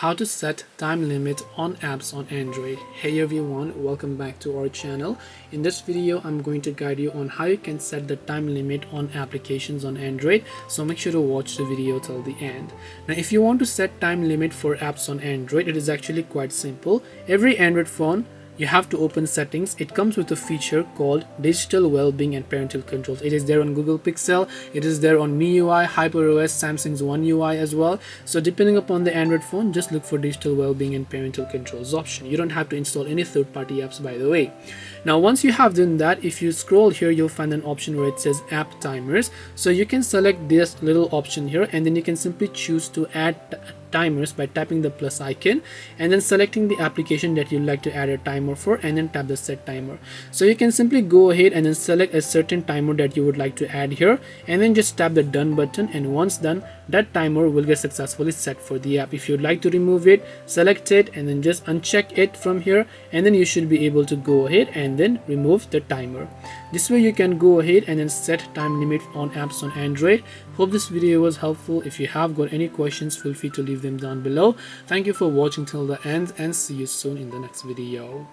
how to set time limit on apps on Android. Hey everyone, welcome back to our channel. In this video I'm going to guide you on how you can set the time limit on applications on Android, so make sure to watch the video till the end. Now if you want to set time limit for apps on Android, it is actually quite simple. Every Android phone, you have to open settings. It comes with a feature called digital well-being and parental controls. It is there on Google Pixel, it is there on MIUI, HyperOS, Samsung's One UI as well. So depending upon the Android phone, just look for digital well-being and parental controls option. You don't have to install any third-party apps, by the way. Now once you have done that, if you scroll here, you'll find an option where it says app timers. So you can select this little option here, and then you can simply choose to add timers by tapping the plus icon and then selecting the application that you'd like to add a timer for, and then tap the set timer. So you can simply go ahead and then select a certain timer that you would like to add here, and then just tap the done button, and once done, that timer will get successfully set for the app. If you'd like to remove it, select it and then just uncheck it from here, and then you should be able to go ahead and then remove the timer. This way you can go ahead and then set time limit on apps on Android. Hope this video was helpful. If you have got any questions, feel free to leave them down below. Thank you for watching till the end, and see you soon in the next video.